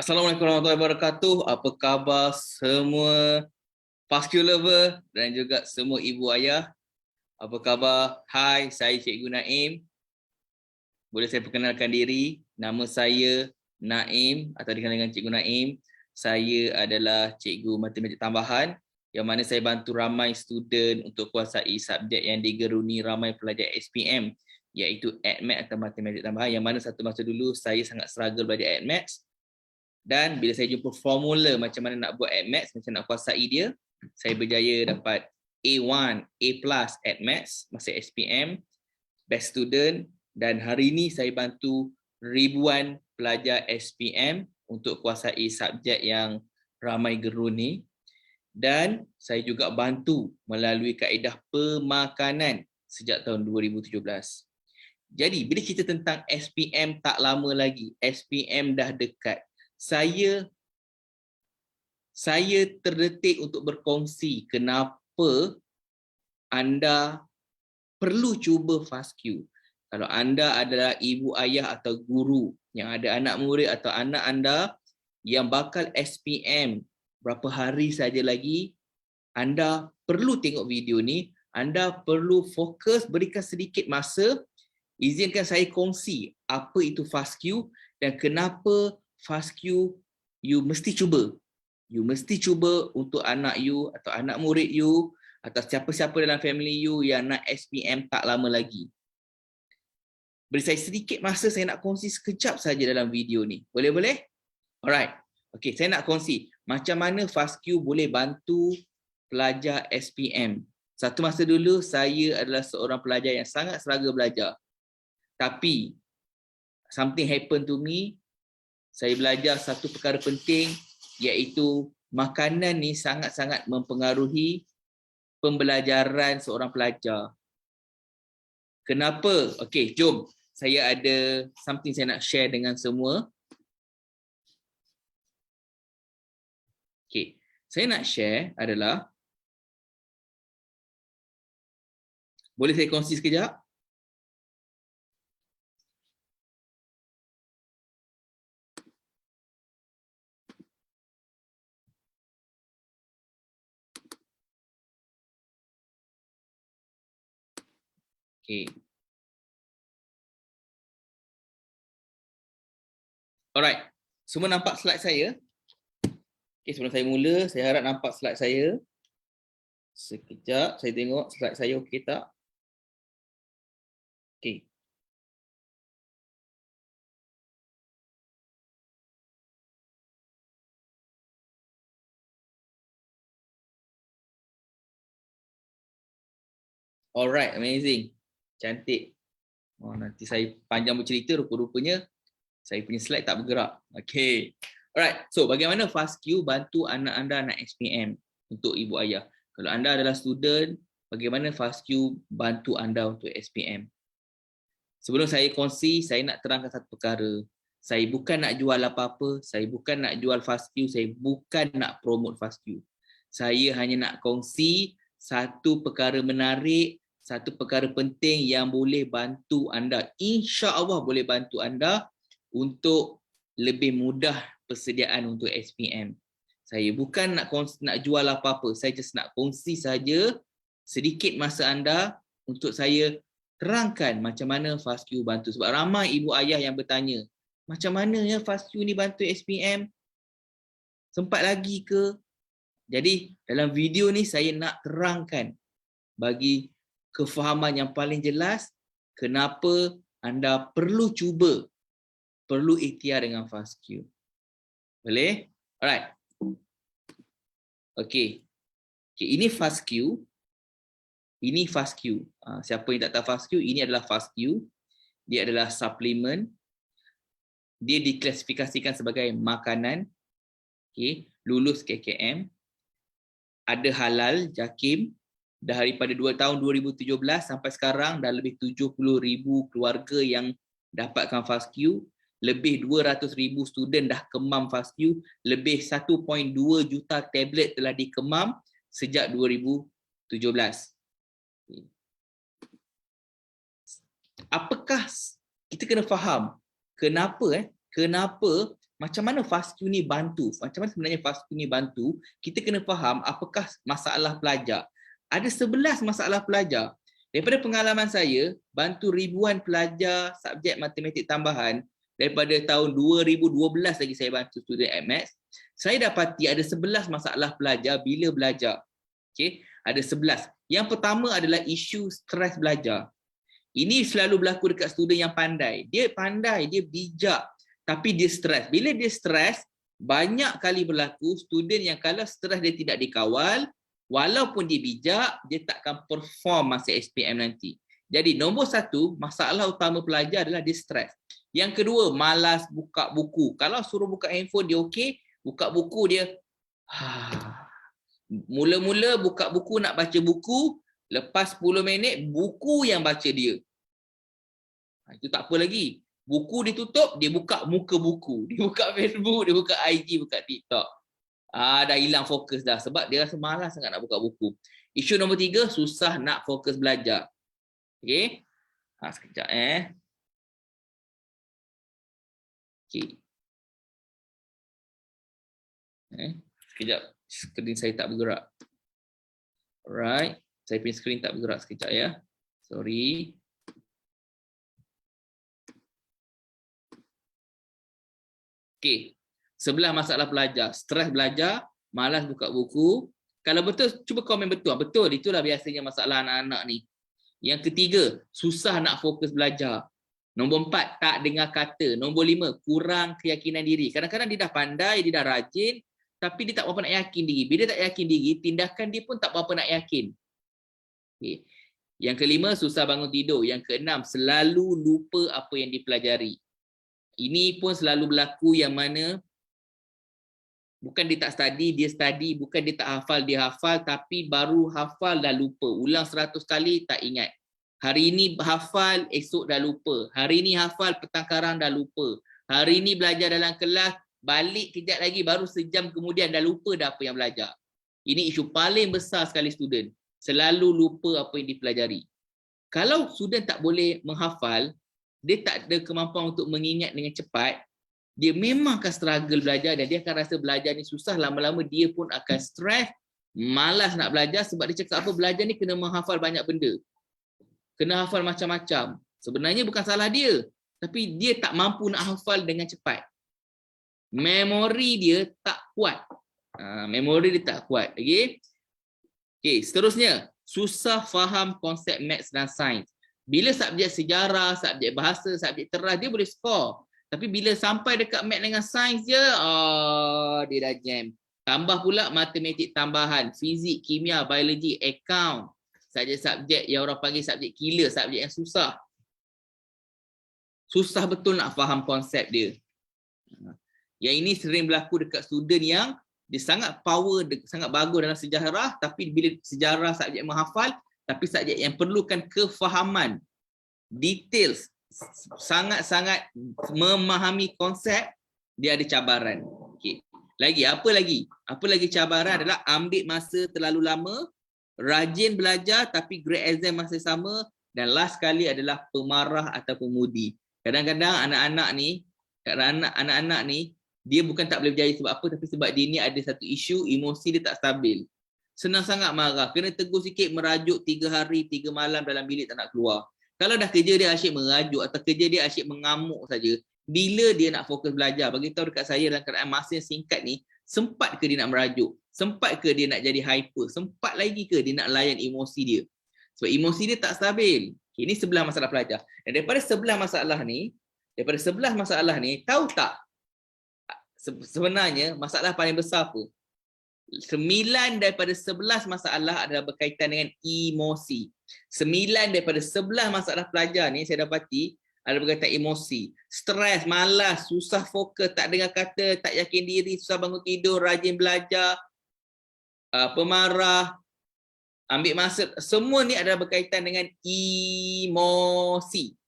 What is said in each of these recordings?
Assalamualaikum warahmatullahi wabarakatuh. Apa khabar semua Fast Q lover dan juga semua ibu ayah? Apa khabar? Hai, saya Cikgu Naim. Boleh saya perkenalkan diri? Nama saya Naim atau dikenal dengan Cikgu Naim. Saya adalah cikgu matematik tambahan yang mana saya bantu ramai student untuk kuasai subjek yang digeruni ramai pelajar SPM, iaitu AdMath atau matematik tambahan, yang mana satu masa dulu saya sangat struggle belajar AdMath. Dan bila saya jumpa formula macam mana nak buat AdMath, macam nak kuasai dia, saya berjaya dapat A1, A+ AdMath masa SPM, best student, dan hari ini saya bantu ribuan pelajar SPM untuk kuasai subjek yang ramai gerun ni. Dan saya juga bantu melalui kaedah pemakanan sejak tahun 2017. Jadi bila cerita tentang SPM tak lama lagi, SPM dah dekat. Saya terdetik untuk berkongsi kenapa anda perlu cuba FastQ. Kalau anda adalah ibu ayah atau guru yang ada anak murid atau anak anda yang bakal SPM berapa hari saja lagi, anda perlu tengok video ni, anda perlu fokus, berikan sedikit masa, izinkan saya kongsi apa itu FastQ dan kenapa FastQ you mesti cuba. You mesti cuba untuk anak you atau anak murid you atau siapa-siapa dalam family you yang nak SPM tak lama lagi. Beri saya sedikit masa, saya nak kongsi sekejap saja dalam video ni. Boleh-boleh? Alright. Okay, saya nak kongsi macam mana FastQ boleh bantu pelajar SPM. Satu masa dulu saya adalah seorang pelajar yang sangat struggle belajar. Tapi something happen to me. Saya belajar satu perkara penting, iaitu makanan ni sangat-sangat mempengaruhi pembelajaran seorang pelajar. Kenapa? Okey, jom. Saya ada something saya nak share dengan semua. Okey, saya nak share adalah, boleh saya kongsi sekejap? Okey. Alright. Semua nampak slide saya? Okey, sebelum saya mula, saya harap nampak slide saya. Sekejap, saya tengok slide saya okey tak? Okey. Alright, amazing. Cantik. Oh, nanti saya panjang bercerita, rupa-rupanya saya punya slide tak bergerak. Okay. Alright, so bagaimana FastQ bantu anak anda nak SPM untuk ibu ayah? Kalau anda adalah student, bagaimana FastQ bantu anda untuk SPM? Sebelum saya kongsi, saya nak terangkan satu perkara. Saya bukan nak jual apa-apa, saya bukan nak jual FastQ, saya bukan nak promote FastQ. Saya hanya nak kongsi satu perkara menarik, satu perkara penting yang boleh bantu anda. InsyaAllah boleh bantu anda untuk lebih mudah persediaan untuk SPM. Saya bukan nak jual apa-apa, saya just nak kongsi saja sedikit masa anda untuk saya terangkan macam mana FastQ bantu. Sebab ramai ibu ayah yang bertanya, macam mana ya FastQ ni bantu SPM? Sempat lagi ke? Jadi dalam video ni saya nak terangkan bagi kefahaman yang paling jelas kenapa anda perlu cuba, perlu ikhtiar dengan FastQ. Boleh? Alright. Okay. Ini FastQ. Ini FastQ. Siapa yang tak tahu FastQ, ini adalah FastQ. Dia adalah suplemen. Dia diklasifikasikan sebagai makanan. Okay. Lulus KKM. Ada halal, JAKIM. Daripada tahun 2017 sampai sekarang dah lebih 70,000 keluarga yang dapatkan FastQ. Lebih 200,000 student dah kemam FastQ. Lebih 1.2 juta tablet telah dikemam sejak 2017. Apakah kita kena faham kenapa macam mana FASQ ni bantu? Macam mana sebenarnya FASQ ni bantu? Kita kena faham apakah masalah pelajar. Ada 11 masalah pelajar. Daripada pengalaman saya, bantu ribuan pelajar subjek matematik tambahan, daripada tahun 2012 lagi saya bantu student AdMaths, saya dapati ada 11 masalah pelajar bila belajar. Okay? Ada 11. Yang pertama adalah isu stres belajar. Ini selalu berlaku dekat student yang pandai. Dia pandai, dia bijak, tapi dia stres. Bila dia stres, banyak kali berlaku student yang kalau stres dia tidak dikawal, walaupun dia bijak, dia takkan perform masa SPM nanti. Jadi nombor satu, masalah utama pelajar adalah dia stres. Yang kedua, malas buka buku. Kalau suruh buka handphone dia okey, buka buku dia mula-mula buka buku nak baca buku, lepas 10 minit buku yang baca dia. Itu tak apa lagi. Buku ditutup, dia buka muka buku. Dia buka Facebook, dia buka IG, buka TikTok. Dah hilang fokus dah sebab dia rasa malas sangat nak buka buku. Isu nombor 3, susah nak fokus belajar. Okey. Sekejap Okey. Sekejap. Skrin saya tak bergerak. Alright. Saya punya skrin tak bergerak sekejap ya. Sorry. Okey. 11 masalah pelajar. Stres belajar, malas buka buku. Kalau betul, cuba komen betul. Betul, itulah biasanya masalah anak-anak ni. Yang ketiga, susah nak fokus belajar. Nombor 4, tak dengar kata. Nombor 5, kurang keyakinan diri. Kadang-kadang dia dah pandai, dia dah rajin, tapi dia tak berapa nak yakin diri. Bila dia tak yakin diri, tindakan dia pun tak berapa nak yakin. Okay. Yang kelima, susah bangun tidur. Yang keenam, selalu lupa apa yang dipelajari. Ini pun selalu berlaku yang mana bukan dia tak study, bukan dia tak hafal, dia hafal, tapi baru hafal dah lupa. Ulang 100 kali tak ingat. Hari ini hafal, esok dah lupa. Hari ini hafal, petang karang dah lupa. Hari ini belajar dalam kelas, balik kejap lagi, baru sejam kemudian dah lupa dah apa yang belajar. Ini isu paling besar sekali student. Selalu lupa apa yang dipelajari. Kalau student tak boleh menghafal, dia tak ada kemampuan untuk mengingat dengan cepat, dia memang akan struggle belajar dan dia akan rasa belajar ni susah, lama-lama dia pun akan stres, malas nak belajar sebab dia cakap apa, belajar ni kena menghafal banyak benda. Kena hafal macam-macam. Sebenarnya bukan salah dia, tapi dia tak mampu nak hafal dengan cepat. Memori dia tak kuat. Memori dia tak kuat. Okay, seterusnya, susah faham konsep maths dan sains. Bila subjek sejarah, subjek bahasa, subjek teras, dia boleh skor. Tapi bila sampai dekat maths dengan sains je, dia dah jam. Tambah pula matematik tambahan, fizik, kimia, biologi, account. Subjek-subjek yang orang panggil subjek killer, subjek yang susah. Susah betul nak faham konsep dia. Yang ini sering berlaku dekat student yang dia sangat power, sangat bagus dalam sejarah, tapi bila sejarah subjek menghafal, tapi subjek yang perlukan kefahaman, details, sangat-sangat memahami konsep, dia ada cabaran. Okay. Apa lagi cabaran adalah ambil masa terlalu lama, rajin belajar tapi grade exam masih sama, dan last kali adalah pemarah atau pemudi. Kadang-kadang anak-anak ni dia bukan tak boleh berjaya sebab apa, tapi sebab dia ni ada satu isu emosi dia tak stabil. Senang sangat marah, kena tegur sikit merajuk 3 hari 3 malam dalam bilik tak nak keluar. Kalau dah kerja dia asyik merajuk atau kerja dia asyik mengamuk saja, bila dia nak fokus belajar? Bagi tahu dekat saya dalam keadaan masa yang singkat ni, sempat ke dia nak merajuk? Sempat ke dia nak jadi hyper? Sempat lagi ke dia nak layan emosi dia? Sebab emosi dia tak stabil. Ini 11 masalah pelajar. Dan daripada 11 masalah ni, tahu tak sebenarnya masalah paling besar apa? 9 daripada 11 masalah adalah berkaitan dengan emosi. 9 daripada 11 masalah pelajar ni saya dapati ada berkaitan emosi. Stres, malas, susah fokus, tak dengar kata, tak yakin diri, susah bangun tidur, rajin belajar, pemarah, ambil masa. Semua ni adalah berkaitan dengan emosi.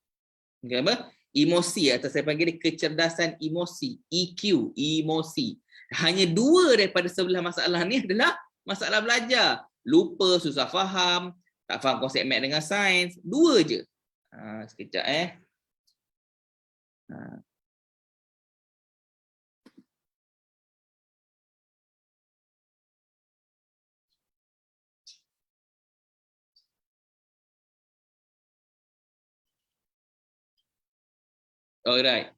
Okay, apa? Emosi atau saya panggil kecerdasan emosi, EQ, emosi. Hanya 2 daripada 11 masalah ni adalah masalah belajar. Lupa, susah faham, tak faham konsep math dengan sains. 2 je. Sekejap Alright.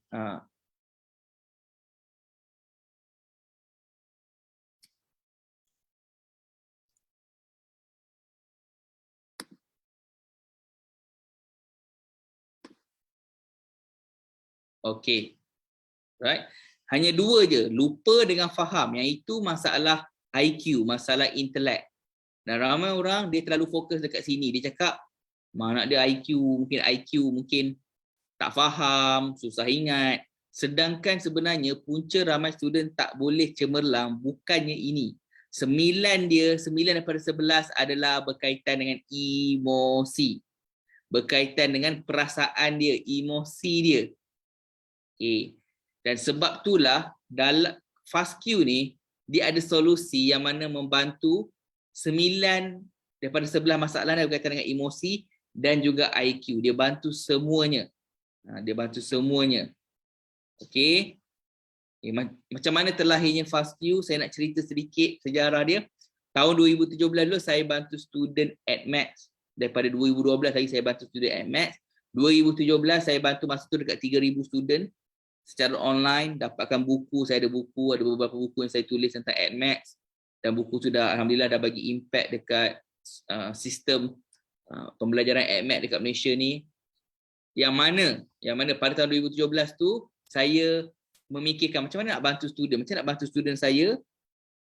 Okay. Right. Hanya dua je, lupa dengan faham. Yang itu masalah IQ, masalah intelek. Dan ramai orang dia terlalu fokus dekat sini. Dia cakap mana ada IQ mungkin tak faham, susah ingat. Sedangkan sebenarnya punca ramai student tak boleh cemerlang bukannya ini. 9 daripada 11 adalah berkaitan dengan emosi. Berkaitan dengan perasaan dia, emosi dia. Okay. Dan sebab itulah dalam FASQ ni dia ada solusi yang mana membantu 9 daripada 11 masalah yang berkaitan dengan emosi dan juga IQ. Dia bantu semuanya. Okey. Macam mana terlahirnya FASQ? Saya nak cerita sedikit sejarah dia. Tahun 2017 dulu saya bantu student AdMaths. Daripada 2012 lagi saya bantu student AdMaths. 2017 saya bantu masa tu dekat 3,000 student secara online, dapatkan buku. Saya ada buku, ada beberapa buku yang saya tulis tentang AdMaths, dan buku tu dah alhamdulillah dah bagi impact dekat sistem pembelajaran AdMaths dekat Malaysia ni. Yang mana pada tahun 2017 tu saya memikirkan macam mana nak bantu student, saya,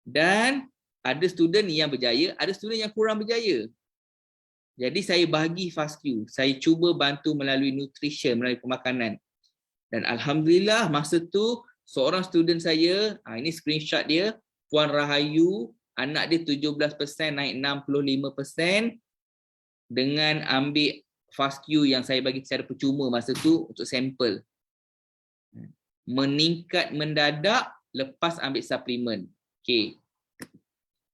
dan ada student yang berjaya, ada student yang kurang berjaya. Jadi saya bagi FASQ, saya cuba bantu melalui nutrition, melalui pemakanan. Dan alhamdulillah masa tu seorang student saya, ini screenshot dia, Puan Rahayu, anak dia 17% naik 65% dengan ambil FASQ yang saya bagi secara percuma masa tu untuk sampel. Meningkat mendadak lepas ambil suplemen. Okay.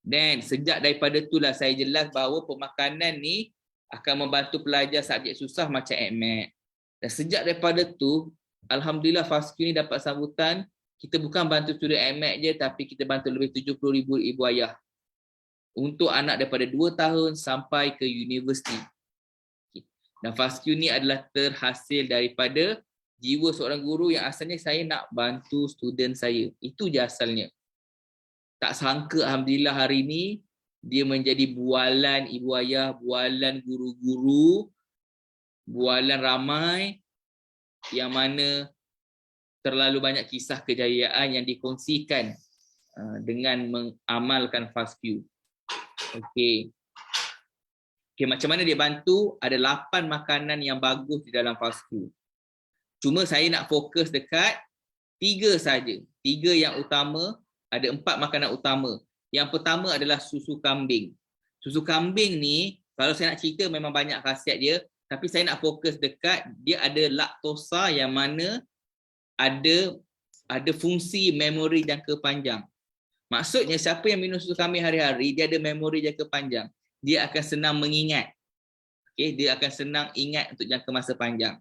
Dan sejak daripada itulah saya jelas bahawa pemakanan ni akan membantu pelajar subjek susah macam AdMaths. Dan sejak daripada tu alhamdulillah FASQ ni dapat sambutan. Kita bukan bantu student AdMaths je, tapi kita bantu lebih 70,000 ibu ayah untuk anak daripada 2 tahun sampai ke universiti. Dan FASQ ni adalah terhasil daripada jiwa seorang guru yang asalnya saya nak bantu student saya. Itu je asalnya. Tak sangka alhamdulillah hari ni dia menjadi bualan ibu ayah, bualan guru-guru, bualan ramai yang mana terlalu banyak kisah kejayaan yang dikongsikan dengan mengamalkan FASQ. Okey. Okey, macam mana dia bantu? Ada 8 makanan yang bagus di dalam FASQ. Cuma saya nak fokus dekat 3 saja. 3 yang utama, ada 4 makanan utama. Yang pertama adalah susu kambing. Susu kambing ni kalau saya nak cerita memang banyak khasiat dia, tapi saya nak fokus dekat dia ada laktosa yang mana ada fungsi memori jangka panjang. Maksudnya siapa yang minum susu kambing hari-hari, dia ada memori jangka panjang. Dia akan senang mengingat. Okay, dia akan senang ingat untuk jangka masa panjang.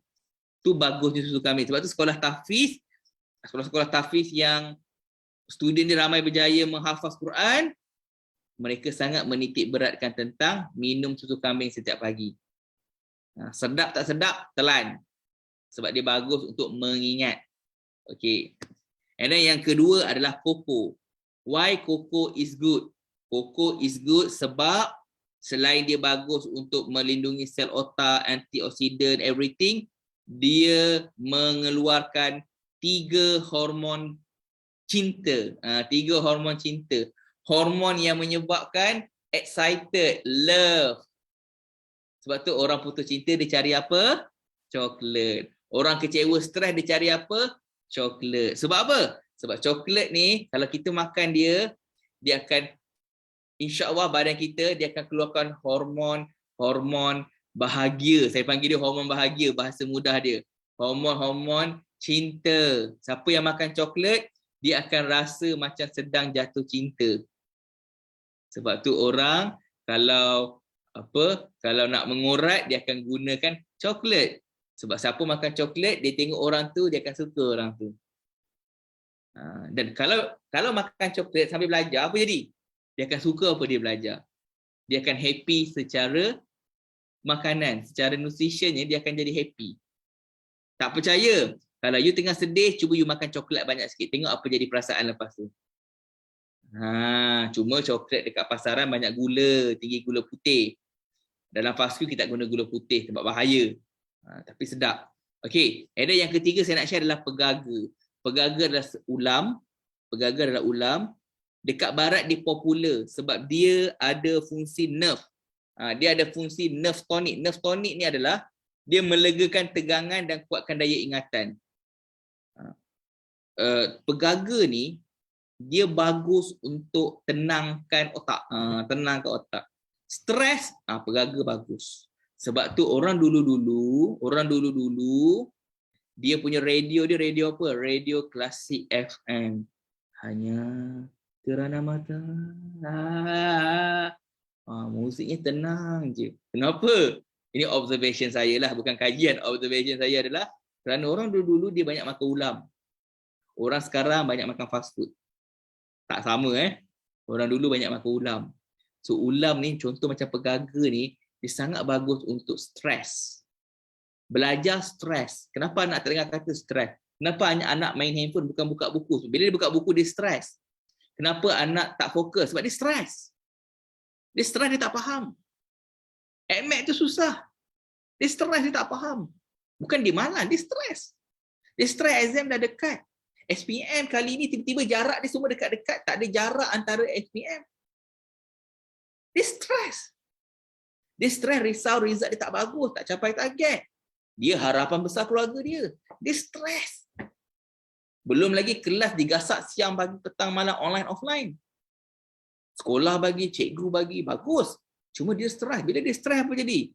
Tu bagusnya susu kambing. Sebab tu sekolah-sekolah tahfiz yang student dia ramai berjaya menghafaz Quran, mereka sangat menitik beratkan tentang minum susu kambing setiap pagi. Sedap tak sedap, telan. Sebab dia bagus untuk mengingat. Okay. And then yang kedua adalah koko. Why koko is good? Koko is good sebab selain dia bagus untuk melindungi sel otak, antioksidan, everything, dia mengeluarkan 3 hormon cinta. 3 hormon cinta. Hormon yang menyebabkan excited, love. Sebab tu orang putus cinta dia cari apa? Coklat. Orang kecewa, stres dia cari apa? Coklat. Sebab apa? Sebab coklat ni kalau kita makan dia akan insya-Allah badan kita dia akan keluarkan hormon bahagia. Saya panggil dia hormon bahagia, bahasa mudah dia. Hormon cinta. Siapa yang makan coklat, dia akan rasa macam sedang jatuh cinta. Sebab tu orang kalau nak mengurat dia akan gunakan coklat. Sebab siapa makan coklat, dia tengok orang tu, dia akan suka orang tu. Dan kalau makan coklat sambil belajar, apa jadi? Dia akan suka apa dia belajar. Dia akan happy secara makanan, secara nutritionnya dia akan jadi happy. Tak percaya? Kalau you tengah sedih, cuba you makan coklat banyak sikit. Tengok apa jadi perasaan lepas tu. Cuma coklat dekat pasaran banyak gula, tinggi gula putih. Dalam fast food kita tak guna gula putih sebab bahaya. Tapi sedap. Okey, and then yang ketiga saya nak share adalah pegaga. Pegaga adalah ulam. Pegaga adalah ulam. Dekat barat dia popular sebab dia ada fungsi nerve. Dia ada fungsi nerve tonic. Nerve tonic ni adalah dia melegakan tegangan dan kuatkan daya ingatan. Pegaga ni dia bagus untuk tenangkan otak. Tenangkan otak. Stres, pegaga bagus. Sebab tu orang dulu-dulu dia punya radio apa? Radio klasik FM. Hanya kerana mata. Musiknya tenang je. Kenapa? Ini observation saya lah, bukan kajian. Observation saya adalah kerana orang dulu-dulu dia banyak makan ulam. Orang sekarang banyak makan fast food. Tak sama Orang dulu banyak makan ulam. So ulam ni contoh macam pegaga ni, dia sangat bagus untuk stres. Belajar stres. Kenapa anak tak dengar kata stres? Kenapa anak main handphone bukan buka buku? Bila dia buka buku dia stres. Kenapa anak tak fokus? Sebab dia stres. Dia stres, dia tak faham. Admit tu susah. Dia stres, dia tak faham. Bukan dia malas, dia stres. Dia stres, exam dah dekat. SPM kali ni tiba-tiba jarak dia semua dekat-dekat, tak ada jarak antara SPM. Dia stres. Dia stres, risau, result dia tak bagus, tak capai target. Dia harapan besar keluarga dia. Dia stres. Belum lagi kelas digasak siang, pagi, petang, malam, online, offline. Sekolah bagi, cikgu bagi, bagus. Cuma dia stres. Bila dia stres apa jadi?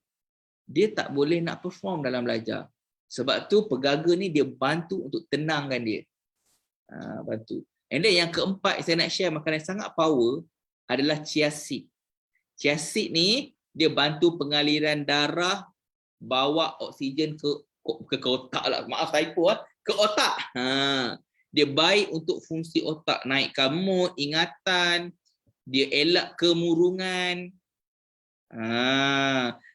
Dia tak boleh nak perform dalam belajar. Sebab tu pegaga ni dia bantu untuk tenangkan dia. Bantu. And then yang keempat saya nak share makanan yang sangat power adalah chia seed. Chia seed ni dia bantu pengaliran darah, bawa oksigen ke otak lah. Maaf typo ke otak. Dia baik untuk fungsi otak, naikkan mood, ingatan, dia elak kemurungan.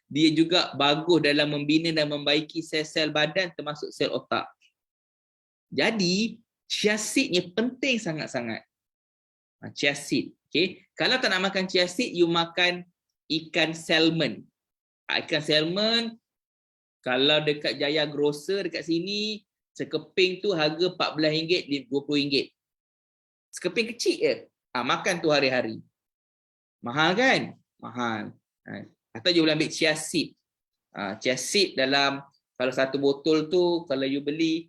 Dia juga bagus dalam membina dan membaiki sel-sel badan termasuk sel otak. Jadi chia seed ni penting sangat-sangat. Chia seed. Okay. Kalau tak nak makan chia seed, you makan ikan salmon. Ikan salmon, kalau dekat Jaya Grocer dekat sini, sekeping tu harga RM14, RM20. Sekeping kecil je. Makan tu hari-hari. Mahal kan? Mahal. Atau you boleh ambil chia seed. Chia seed dalam, kalau satu botol tu, kalau you beli,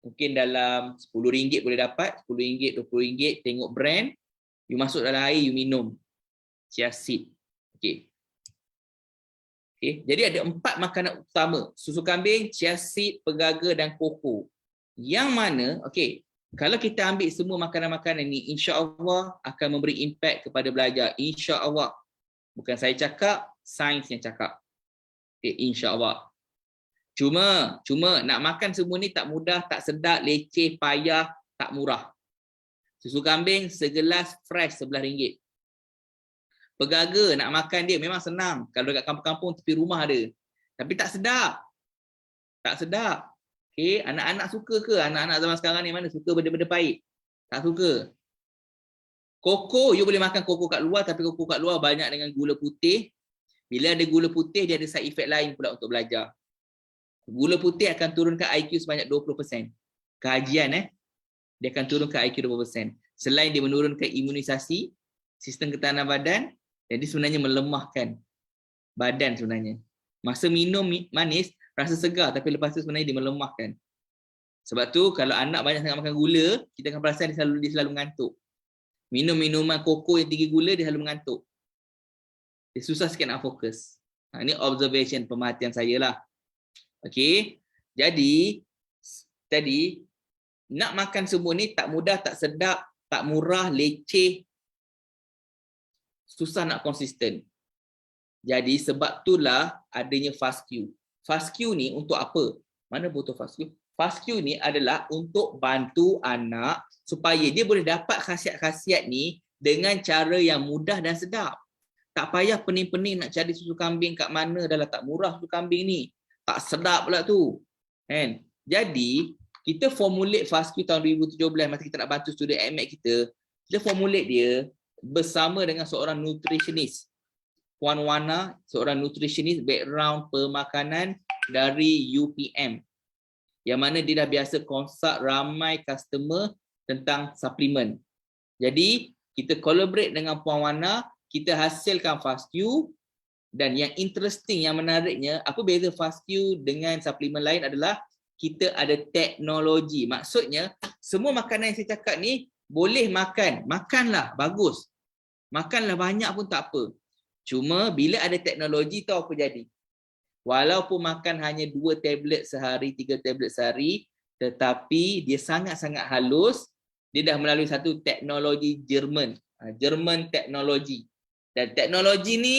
mungkin dalam RM10 boleh dapat, RM10, RM20, tengok brand, you masuk dalam air, you minum. Chia seed. Okay. Okay. Jadi ada 4 makanan utama. Susu kambing, chia seed, pegaga dan koko. Yang mana, okay, kalau kita ambil semua makanan-makanan ni, insya-Allah akan memberi impact kepada belajar. Insya-Allah. Bukan saya cakap, sains yang cakap. Okay, insya-Allah. Cuma nak makan semua ni tak mudah, tak sedap, leceh, payah, tak murah. Susu kambing segelas fresh RM11. Pegaga nak makan dia memang senang. Kalau dekat kampung-kampung tepi rumah ada. Tapi tak sedap. Tak sedap. Okay, anak-anak suka ke? Anak-anak zaman sekarang ni mana suka benda-benda pahit? Tak suka. Koko, you boleh makan koko kat luar, tapi koko kat luar banyak dengan gula putih. Bila ada gula putih, dia ada side effect lain pula untuk belajar. Gula putih akan turunkan IQ sebanyak 20%. Kajian dia akan turunkan IQ 20%. Selain dia menurunkan imunisasi, sistem ketahanan badan, dan dia sebenarnya melemahkan badan sebenarnya. Masa minum manis, rasa segar, tapi lepas tu sebenarnya dia melemahkan. Sebab tu kalau anak banyak sangat makan gula, kita akan perasan dia selalu mengantuk. Minum minuman koko yang tinggi gula, dia selalu mengantuk. Dia susah sikit nak fokus. Ini observation, pemerhatian saya lah. Okey, jadi tadi nak makan semua ni tak mudah, tak sedap, tak murah, leceh, susah nak konsisten. Jadi sebab itulah adanya fast Q. Fast Q ni untuk apa? Mana botol fast Q? Fast Q ni adalah untuk bantu anak supaya dia boleh dapat khasiat-khasiat ni dengan cara yang mudah dan sedap. Tak payah pening-pening nak cari susu kambing kat mana, dah lah tak murah susu kambing ni. Tak sedap pula tu. Kan? Jadi kita formulate FASTQ tahun 2017 masa kita nak bantu student AMAT kita formulate dia bersama dengan seorang nutritionist. Puan Wana, seorang nutritionist background pemakanan dari UPM. Yang mana dia dah biasa consult ramai customer tentang suplemen. Jadi, kita collaborate dengan Puan Wana, kita hasilkan FASTQ, dan yang interesting, yang menariknya, apa beza FASTQ dengan suplemen lain adalah kita ada teknologi. Maksudnya, semua makanan yang saya cakap ni boleh makan. Makanlah, bagus. Makanlah banyak pun tak apa. Cuma bila ada teknologi, tahu apa jadi? Walaupun makan hanya 2 tablet sehari, 3 tablet sehari, tetapi dia sangat-sangat halus. Dia dah melalui satu teknologi Jerman. Jerman teknologi. Dan teknologi ni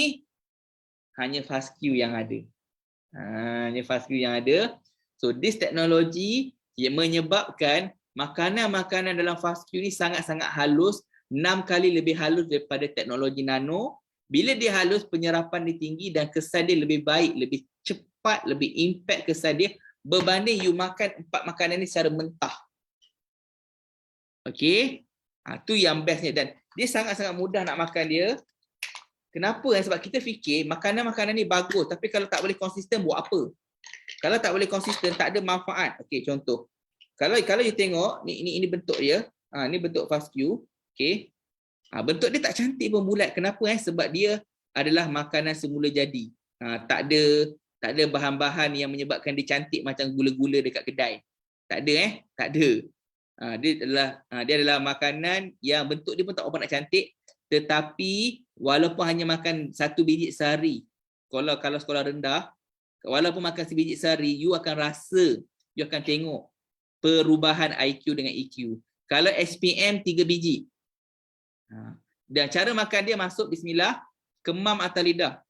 hanya FASTQ yang ada. Hanya FASTQ yang ada. So this teknologi yang menyebabkan makanan-makanan dalam FASTQ ni sangat-sangat halus, 6 kali lebih halus daripada teknologi nano. Bila dia halus, penyerapan dia tinggi dan kesan dia lebih baik, lebih cepat, lebih impact kesan dia berbanding you makan 4 makanan ni secara mentah. Okey? Tu yang bestnya dan dia sangat-sangat mudah nak makan dia. Kenapa? Sebab kita fikir makanan-makanan ni bagus tapi kalau tak boleh konsisten buat apa? Kalau tak boleh konsisten tak ada manfaat. Okey, contoh. Kalau you tengok ni bentuk dia. Ni bentuk FASTQ. Okey. Bentuk dia tak cantik pun bulat. Kenapa? Sebab dia adalah makanan semula jadi. Tak ada bahan-bahan yang menyebabkan dia cantik macam gula-gula dekat kedai. Tak ada tak ada. Dia adalah makanan yang bentuk dia pun tak apa nak cantik, tetapi walaupun hanya makan 1 biji sehari, kalau sekolah rendah, walaupun makan 1 biji sehari, you akan rasa, you akan tengok perubahan IQ dengan EQ. Kalau SPM 3 biji. Dan cara makan dia masuk bismillah, kemam atas lidah.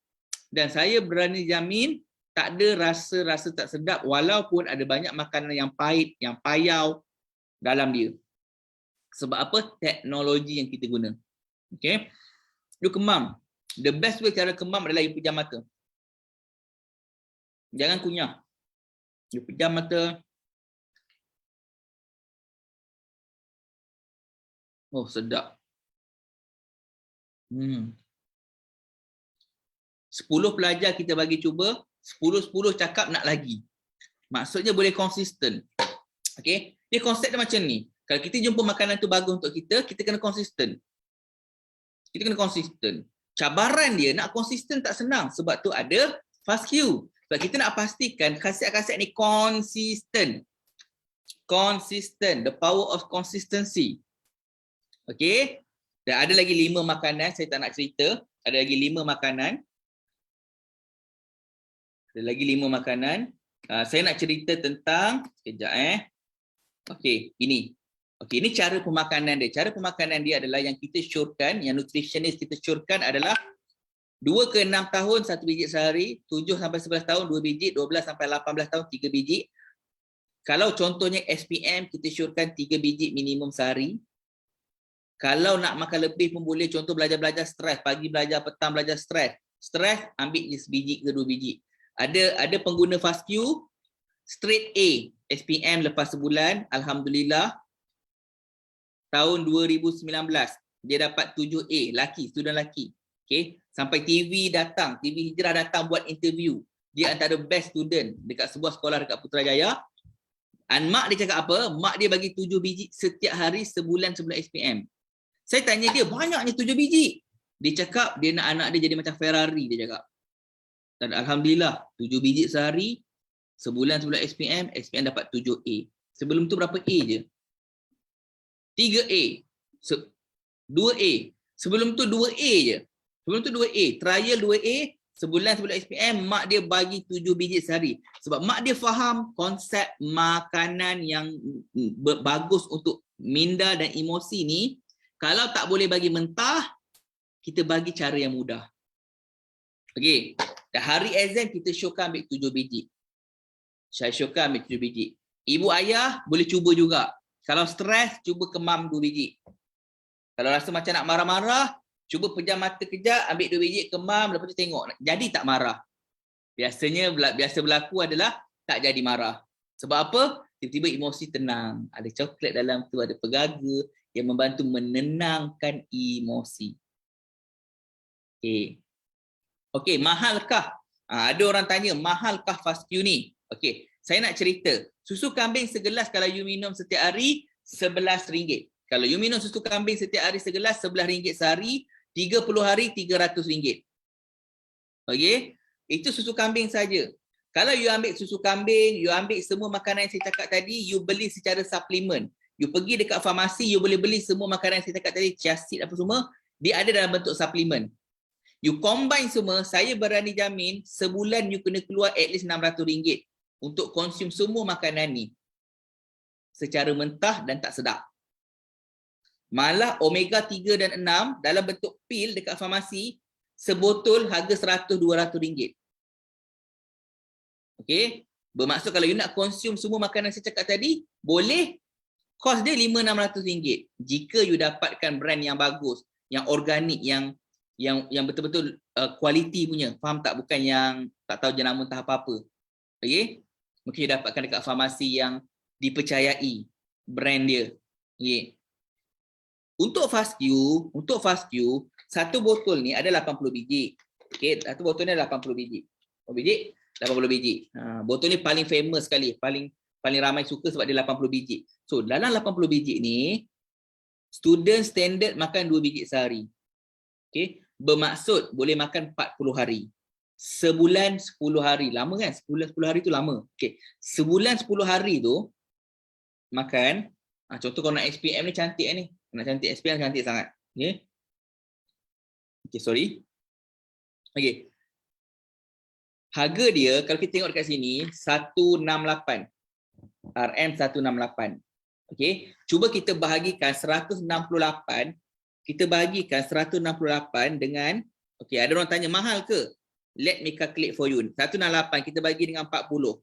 Dan saya berani jamin tak ada rasa-rasa tak sedap walaupun ada banyak makanan yang pahit, yang payau dalam dia. Sebab apa? Teknologi yang kita guna. Okey. You kemam. The best way cara kemam adalah you pejam mata. Jangan kunyah. You pejam mata. Oh, sedap. 10 pelajar kita bagi cuba, 10 cakap nak lagi. Maksudnya boleh konsisten. Okey, dia konsep dia macam ni. Kalau kita jumpa makanan tu bagus untuk kita kena konsisten. Kita kena konsisten. Cabaran dia nak konsisten tak senang sebab tu ada FASTQ. Sebab kita nak pastikan khasiat-khasiat ni konsisten. Konsisten, the power of consistency. Okey. Dan ada lagi 5 makanan, saya tak nak cerita. Ada lagi 5 makanan. Ada lagi 5 makanan. Saya nak cerita tentang, sekejap Okey, ini. Okey, ini cara pemakanan dia. Cara pemakanan dia adalah yang kita syorkan, yang nutritionist kita syorkan adalah 2 ke 6 tahun 1 biji sehari, 7 sampai 11 tahun 2 biji, 12 sampai 18 tahun 3 biji. Kalau contohnya SPM, kita syorkan 3 biji minimum sehari. Kalau nak makan lebih pun boleh, contoh belajar-belajar stres, pagi belajar, petang belajar stres. Stres, ambil je sebiji ke 2 biji. Ada pengguna FASTQ, straight A, SPM lepas sebulan, Alhamdulillah, tahun 2019, dia dapat 7A, laki, student laki. Okay? Sampai TV datang, TV Hijrah datang buat interview. Dia antara best student dekat sebuah sekolah dekat Putrajaya. Dan mak dia cakap apa? Mak dia bagi 7 biji setiap hari sebulan sebelum SPM. Saya tanya dia, banyaknya 7 biji. Dia cakap dia nak anak dia jadi macam Ferrari, dia cakap. Dan Alhamdulillah, 7 biji sehari, sebulan sebelum SPM, SPM dapat 7A. Sebelum tu berapa A je? 3A. 2A. Sebelum tu 2A je. Sebelum tu 2A. Trial 2A, sebulan sebelum SPM, mak dia bagi 7 biji sehari. Sebab mak dia faham konsep makanan yang bagus untuk minda dan emosi ni. Kalau tak boleh bagi mentah, kita bagi cara yang mudah. Okey. Dan hari exam kita syorkan ambil 7 biji. Saya syorkan ambil 7 biji. Ibu ayah boleh cuba juga. Kalau stres, cuba kemam 2 biji. Kalau rasa macam nak marah-marah, cuba pejam mata kejap, ambil 2 biji, kemam, lepas tu tengok. Jadi tak marah. Biasa berlaku adalah tak jadi marah. Sebab apa? tiba-tiba emosi tenang. Ada coklat dalam tu, ada pegaga yang membantu menenangkan emosi. Okey. Okey, mahalkah? Ada orang tanya, mahalkah FastQ ni? Okey, saya nak cerita. Susu kambing segelas kalau you minum setiap hari, RM11. Kalau you minum susu kambing setiap hari segelas, RM11 sehari, 30 hari, RM300. Okey, itu susu kambing saja. Kalau you ambil susu kambing, you ambil semua makanan yang saya cakap tadi, you beli secara suplemen. You pergi dekat farmasi, you boleh beli semua makanan yang saya cakap tadi, chia seed apa semua, dia ada dalam bentuk suplemen. You combine semua, saya berani jamin sebulan you kena keluar at least RM600 untuk konsum semua makanan ni secara mentah dan tak sedap. Malah omega 3 dan 6 dalam bentuk pil dekat farmasi, sebotol harga RM100-200. Okey, bermaksud kalau you nak konsum semua makanan saya cakap tadi, boleh, kos dia RM500-600 jika you dapatkan brand yang bagus, yang organik, yang betul-betul kualiti punya. Faham tak? Bukan yang tak tahu jenama entah apa-apa. Okey, mungkin you dapatkan dekat farmasi yang dipercayai brand dia. Okey. Untuk FastQ, satu botol ni ada 80 biji. Okey, satu botol ni ada 80 biji. Berapa biji? 80 biji. Botol ni paling famous sekali, paling ramai suka sebab dia 80 biji. So, dalam 80 biji ni, student standard makan 2 biji sehari. Okey, bermaksud boleh makan 40 hari. Sebulan 10 hari. Lama kan? Sebulan 10 hari tu lama. Okey, sebulan 10 hari tu makan, contoh kalau nak SPM ni cantik ni. Nak cantik SPM cantik sangat. Okey. Okey, sorry. Okey. Harga dia kalau kita tengok dekat sini 168. RM168. Okey, cuba kita bahagikan 168, kita bahagikan 168 dengan, okey, ada orang tanya mahal ke? Let me calculate for you. 168 kita bagi dengan 40.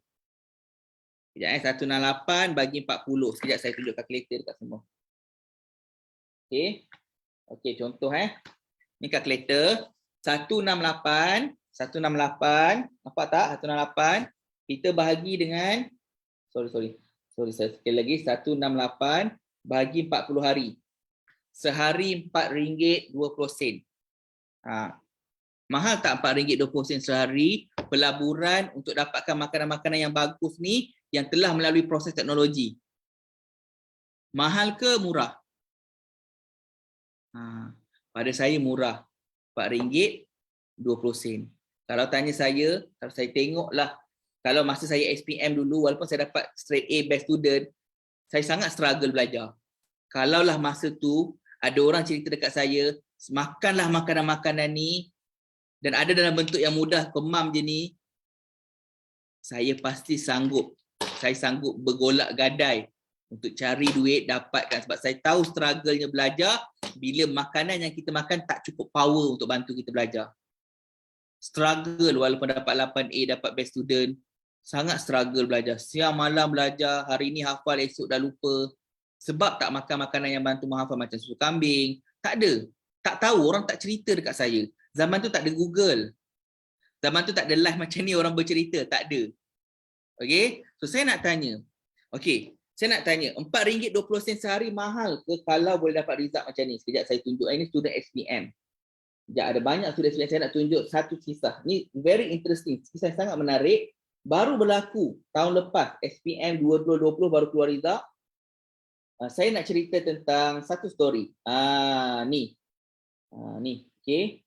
Sekejap 168 bagi 40. Sekejap saya tunjuk kalkulator dekat semua. Okey. Okey, contoh ni kalkulator 168, nampak tak? 168 kita bahagi dengan sorry saya sekali lagi 168 bagi 40 hari. Sehari RM4.20. Mahal tak RM4.20 sehari pelaburan untuk dapatkan makanan-makanan yang bagus ni yang telah melalui proses teknologi? Mahal ke murah? Pada saya murah, RM4.20. Kalau tanya saya, kalau saya tengoklah, kalau masa saya SPM dulu, walaupun saya dapat straight A best student, saya sangat struggle belajar. Kalaulah masa tu ada orang cerita dekat saya, makanlah makanan-makanan ni dan ada dalam bentuk yang mudah, kemam je ni, saya pasti sanggup. Saya sanggup bergolak gadai untuk cari duit, dapatkan, sebab saya tahu struggle-nya belajar bila makanan yang kita makan tak cukup power untuk bantu kita belajar. Struggle walaupun dapat 8A, dapat best student, sangat struggle belajar. Siang malam belajar, hari ni hafal, esok dah lupa. Sebab tak makan makanan yang bantu menghafal macam susu kambing. Tak ada. Tak tahu, orang tak cerita dekat saya. Zaman tu tak ada Google. Zaman tu tak ada live macam ni orang bercerita, tak ada. Okey, so saya nak tanya. Okey, saya nak tanya, RM4.20 sehari mahal ke kalau boleh dapat result macam ni? Sekejap saya tunjuk. Ini student SPM. Sekejap, ada banyak student SPM. Saya nak tunjuk satu kisah. Ni very interesting. Kisah sangat menarik. Baru berlaku tahun lepas, SPM 2020 baru keluar result. Saya nak cerita tentang satu story. Ni. Ni, okey.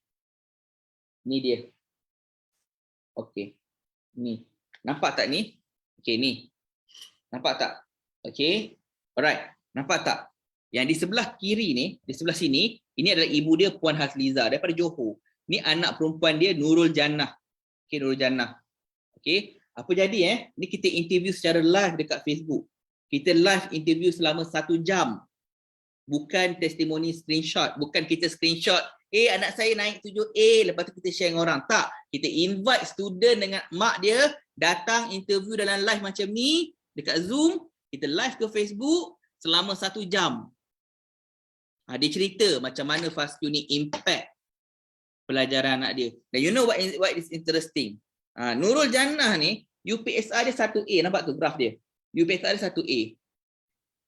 Ni dia. Okey. Ni. Nampak tak ni? Okey, ni. Nampak tak? Okey. Alright. Nampak tak? Yang di sebelah kiri ni, di sebelah sini, ini adalah ibu dia, Puan Hasliza daripada Johor. Ni anak perempuan dia, Nurul Jannah. Okey, Nurul Jannah. Okey. Apa jadi ni kita interview secara live dekat Facebook. Kita live interview selama 1 jam. Bukan testimoni screenshot, bukan kita screenshot, anak saya naik 7A, lepas tu kita share dengan orang. Tak, kita invite student dengan mak dia datang interview dalam live macam ni dekat Zoom, kita live ke Facebook selama 1 jam. Dia cerita macam mana FastQ ni impact pelajaran anak dia. Dan you know what is interesting? Nurul Jannah ni UPSR dia 1A, nampak tu graf dia. UPSR dia 1A.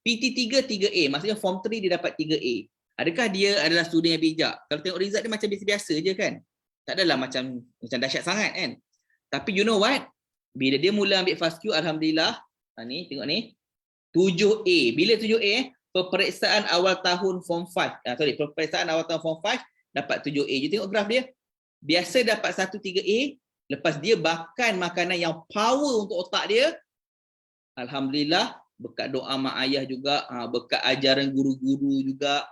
PT3 3A, maksudnya form 3 dia dapat 3A. Adakah dia adalah student yang bijak? Kalau tengok result dia macam biasa-biasa je kan. Tak adalah macam dahsyat sangat kan. Tapi you know what? Bila dia mula ambil FASQ, alhamdulillah, ni tengok ni, 7A. Bila 7A? Peperiksaan awal tahun form 5. Peperiksaan awal tahun form 5 dapat 7A. You tengok graf dia. Biasa dapat 1 3A, lepas dia makan makanan yang power untuk otak dia, alhamdulillah, berkat doa mak ayah juga, berkat ajaran guru-guru juga,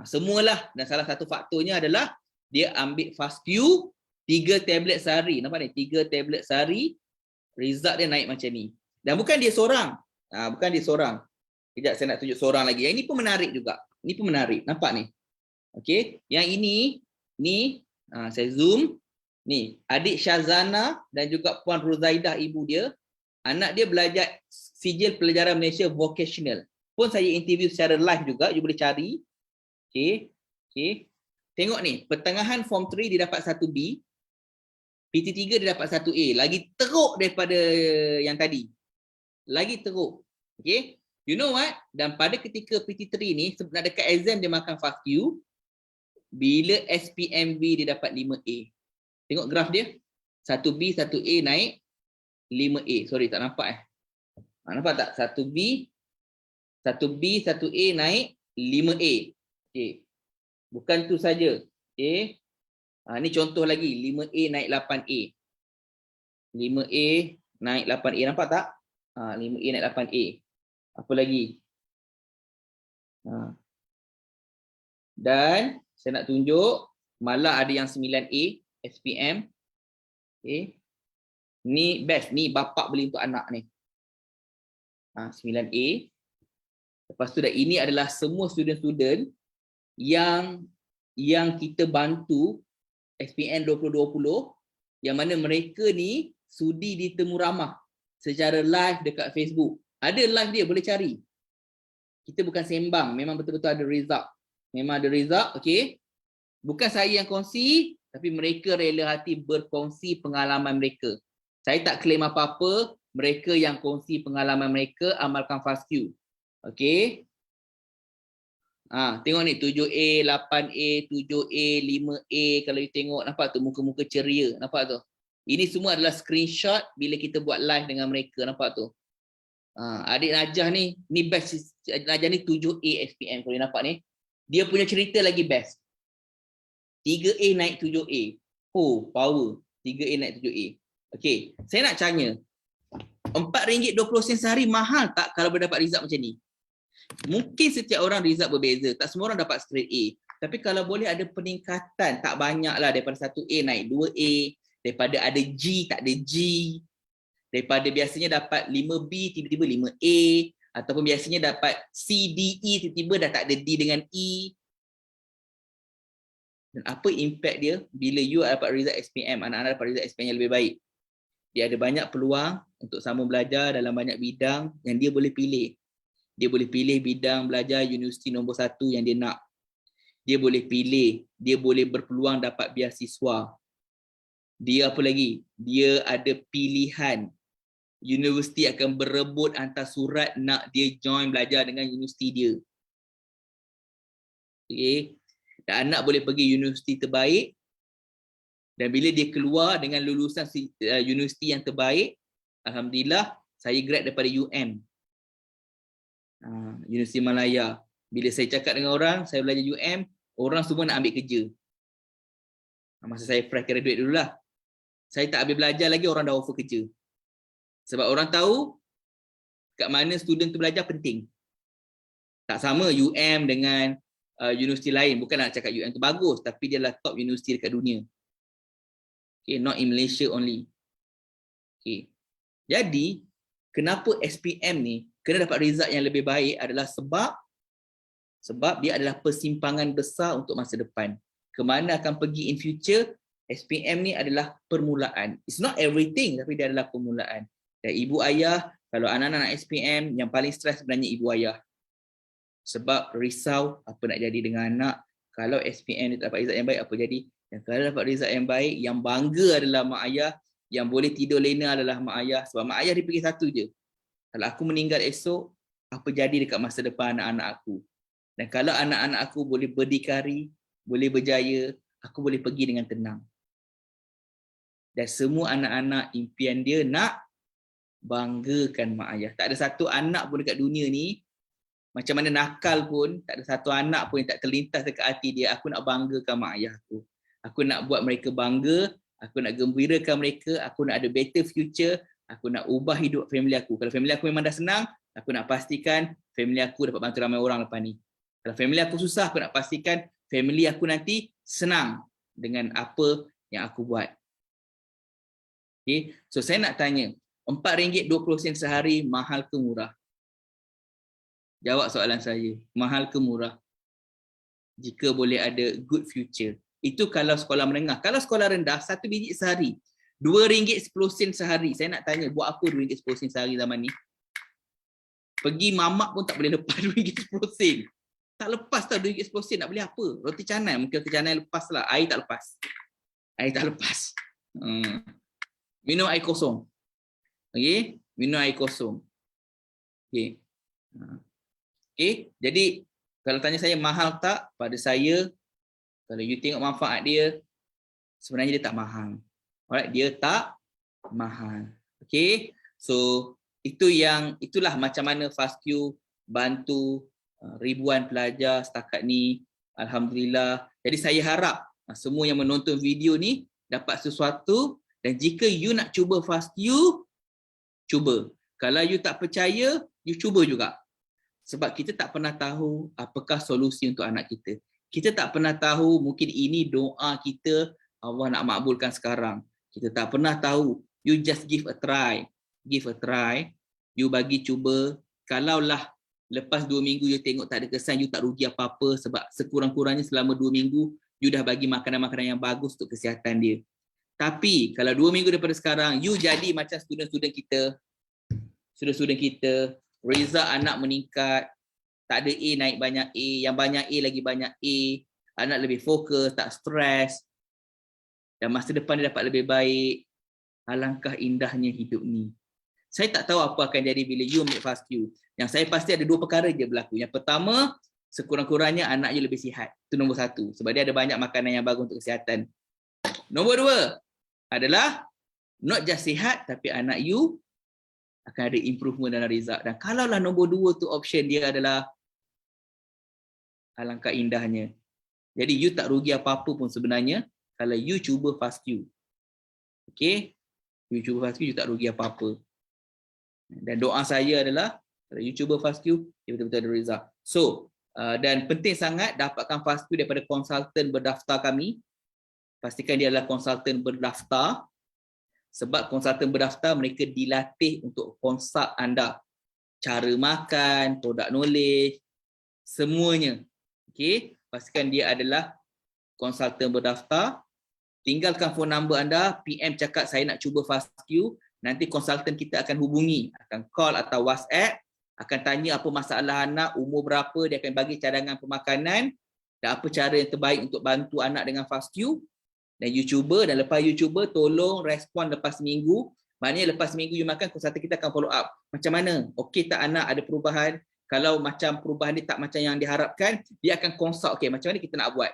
semualah. Dan salah satu faktornya adalah dia ambil FASQ 3 tablet sehari. Nampak ni? 3 tablet sehari, result dia naik macam ni. Dan bukan dia seorang. Bukan dia seorang. Sekejap saya nak tunjuk seorang lagi. Yang ini pun menarik juga. Ini pun menarik. Nampak ni? Okey. Yang ini, ni, saya zoom. Ni, adik Syazana dan juga Puan Rozaidah ibu dia. Anak dia belajar Sijil Pelajaran Malaysia Vocational. Pun saya interview secara live juga. You boleh cari. Okey. Okey. Tengok ni. Pertengahan form 3 dia dapat 1B. PT3 dia dapat 1A. Lagi teruk daripada yang tadi. Lagi teruk. Okey. You know what? Dan pada ketika PT3 ni, sebenarnya dekat exam dia makan FASQ. Bila SPMV dia dapat 5A. Tengok graf dia. 1B, 1A naik 5A. Sorry, tak nampak nampak tak? 1B, 1A naik 5A. Okay. Bukan tu saja. Okay. Ni contoh lagi. 5A naik 8A. 5A naik 8A. Nampak tak? 5A naik 8A. Apa lagi? Dan saya nak tunjuk malah ada yang 9A SPM. Okay. Ni best. Ni bapak beli untuk anak ni. 9A. Lepas tu dah, ini adalah semua student-student yang kita bantu SPM 2020, yang mana mereka ni sudi ditemu ramah secara live dekat Facebook. Ada live dia, boleh cari. Kita bukan sembang, memang betul-betul ada result. Memang ada result, okey. Bukan saya yang kongsi, tapi mereka rela hati berkongsi pengalaman mereka. Saya tak claim apa-apa, mereka yang kongsi pengalaman mereka, amalkan FASQ. Okey. Tengok ni, 7A, 8A, 7A, 5A. Kalau you tengok, nampak tu muka-muka ceria. Nampak tu? Ini semua adalah screenshot bila kita buat live dengan mereka. Nampak tu? Adik Najah ni best. Adik Najah ni 7A SPM. Kalau you nampak ni. Dia punya cerita lagi best. 3A naik 7A. Oh, power. 3A naik 7A. Okey, saya nak tanya. RM4.20 sehari mahal tak kalau berdapat result macam ni? Mungkin setiap orang result berbeza. Tak semua orang dapat straight A. Tapi kalau boleh ada peningkatan, tak banyak lah, daripada 1A naik 2A. Daripada ada G, tak ada G. Daripada biasanya dapat 5B, tiba-tiba 5A. Ataupun biasanya dapat C, D, E, tiba-tiba dah tak ada D dengan E. Dan apa impact dia bila you dapat result SPM, anak-anak dapat result SPM yang lebih baik? Dia ada banyak peluang untuk sambung belajar dalam banyak bidang yang dia boleh pilih. Dia boleh pilih bidang belajar universiti nombor 1 yang dia nak. Dia boleh pilih, dia boleh berpeluang dapat beasiswa. Dia apa lagi? Dia ada pilihan. Universiti akan berebut hantar surat nak dia join belajar dengan universiti dia. Okay. Dan anak boleh pergi universiti terbaik. Dan bila dia keluar dengan lulusan universiti yang terbaik, alhamdulillah, saya grad daripada UM. Universiti Malaya. Bila saya cakap dengan orang, saya belajar UM, orang semua nak ambil kerja. Masa saya fresh graduate dululah. Saya tak habis belajar lagi, orang dah offer kerja. Sebab orang tahu kat mana student tu belajar penting. Tak sama UM dengan universiti lain. Bukan nak cakap UM tu bagus, tapi dia adalah top universiti dekat dunia. Okay, not in Malaysia only. Okay. Jadi, kenapa SPM ni kena dapat result yang lebih baik adalah sebab dia adalah persimpangan besar untuk masa depan. Kemana akan pergi in future, SPM ni adalah permulaan. It's not everything, tapi dia adalah permulaan. Dan ibu ayah, kalau anak-anak nak SPM, yang paling stres sebenarnya ibu ayah. Sebab risau apa nak jadi dengan anak. Kalau SPM dia dapat result yang baik, apa jadi? Dan kalau dapat result yang baik, yang bangga adalah mak ayah. Yang boleh tidur lena adalah mak ayah. Sebab mak ayah dia pergi satu je. Kalau aku meninggal esok, apa jadi dekat masa depan anak-anak aku? Dan kalau anak-anak aku boleh berdikari, boleh berjaya, aku boleh pergi dengan tenang. Dan semua anak-anak impian dia nak banggakan mak ayah. Tak ada satu anak pun dekat dunia ni, macam mana nakal pun, tak ada satu anak pun yang tak terlintas dekat hati dia, aku nak banggakan mak ayah aku. Aku nak buat mereka bangga, aku nak gembirakan mereka, aku nak ada better future, aku nak ubah hidup family aku. Kalau family aku memang dah senang, aku nak pastikan family aku dapat bantu ramai orang lepas ni. Kalau family aku susah, aku nak pastikan family aku nanti senang dengan apa yang aku buat. Okay. So saya nak tanya, RM4.20 sehari mahal ke murah? Jawab soalan saya, mahal ke murah? Jika boleh ada good future. Itu kalau sekolah menengah. Kalau sekolah rendah, 1 biji sehari. RM2.10 sehari. Saya nak tanya, buat apa RM2.10 sehari zaman ni? Pergi mamak pun tak boleh lepas RM2.10. Tak lepas tau RM2.10 nak beli apa? Roti canai, mungkin roti canai lepas lah. Air tak lepas. Air tak lepas. Minum air kosong. Okay? Minum air kosong. Okay. Okay, jadi kalau tanya saya mahal tak, pada saya, kalau you tengok manfaat dia, sebenarnya dia tak mahal. Alright, dia tak mahal. Okay, so itulah macam mana FastQ bantu ribuan pelajar setakat ni. Alhamdulillah. Jadi saya harap semua yang menonton video ni dapat sesuatu, dan jika you nak cuba FastQ, cuba. Kalau you tak percaya, you cuba juga. Sebab kita tak pernah tahu apakah solusi untuk anak kita. Kita tak pernah tahu mungkin ini doa kita Allah nak makbulkan sekarang. Kita tak pernah tahu. You just give a try. Give a try. You bagi cuba. Kalaulah lepas 2 minggu you tengok tak ada kesan, you tak rugi apa-apa, sebab sekurang-kurangnya selama 2 minggu you dah bagi makanan-makanan yang bagus untuk kesihatan dia. Tapi kalau 2 minggu daripada sekarang you jadi macam student-student kita, result anak meningkat, tak ada A naik banyak A, yang banyak A lagi banyak A, anak lebih fokus, tak stres, dan masa depan dia dapat lebih baik. Alangkah indahnya hidup ni. Saya tak tahu apa akan jadi bila you ambil FastQ. Yang saya pasti ada 2 perkara je berlaku. Yang pertama, sekurang-kurangnya anak you lebih sihat. Itu nombor 1. Sebab dia ada banyak makanan yang bagus untuk kesihatan. Nombor 2 adalah not just sihat, tapi anak you akan ada improvement dalam result. Dan kalaulah nombor 2 tu option dia adalah, alangkah indahnya. Jadi you tak rugi apa-apa pun sebenarnya kalau you cuba FastQ. Okay? You cuba FastQ, you tak rugi apa-apa. Dan doa saya adalah kalau you cuba FastQ, dia betul-betul ada result. So, dan penting sangat dapatkan FastQ daripada konsultan berdaftar kami. Pastikan dia adalah konsultan berdaftar. Sebab konsultan berdaftar, mereka dilatih untuk konsult anda. Cara makan, product knowledge, semuanya. Okay? Pastikan dia adalah konsultan berdaftar. Tinggalkan phone number anda, PM cakap saya nak cuba FastQ. Nanti konsultan kita akan hubungi. Akan call atau WhatsApp. Akan tanya apa masalah anak, umur berapa, dia akan bagi cadangan pemakanan. Dan apa cara yang terbaik untuk bantu anak dengan FastQ. Dan you cuba, dan lepas you cuba, tolong respon lepas seminggu. Maknanya lepas seminggu you makan, konsultan kita akan follow up. Macam mana? Okey tak anak, ada perubahan? Kalau macam perubahan dia tak macam yang diharapkan, dia akan consult, okey macam mana kita nak buat?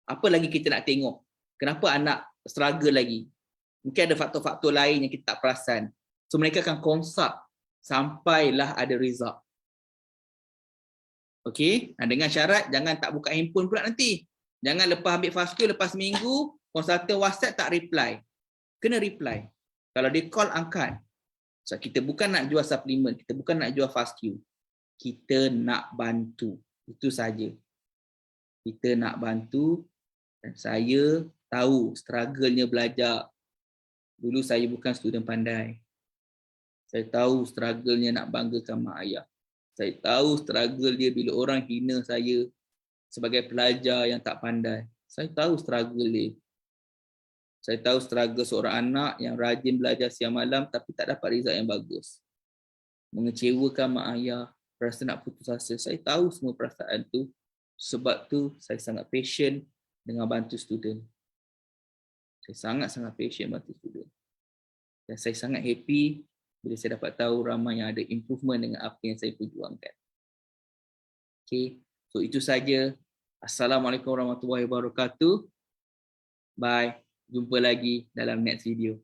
Apa lagi kita nak tengok? Kenapa anak struggle lagi? Mungkin ada faktor-faktor lain yang kita tak perasan. So mereka akan consult sampailah ada result. Okey, dengan syarat jangan tak buka handphone pula nanti. Jangan lepas ambil FastQ, lepas seminggu, konsultan WhatsApp tak reply. Kena reply. Kalau dia call, angkat. So, kita bukan nak jual suplemen, kita bukan nak jual FastQ. Kita nak bantu. Itu saja. Kita nak bantu, dan saya tahu struggle-nya belajar. Dulu saya bukan student pandai. Saya tahu struggle-nya nak banggakan mak ayah. Saya tahu struggle dia bila orang hina saya sebagai pelajar yang tak pandai. Saya tahu struggle dia. Saya tahu struggle seorang anak yang rajin belajar siang malam tapi tak dapat result yang bagus. Mengecewakan mak ayah, rasa nak putus asa. Saya tahu semua perasaan tu. Sebab tu saya sangat patient dengan bantu student. Saya sangat-sangat patient bantu student. Dan saya sangat happy bila saya dapat tahu ramai yang ada improvement dengan apa yang saya perjuangkan. Okay, so itu saja. Assalamualaikum warahmatullahi wabarakatuh. Bye. Jumpa lagi dalam next video.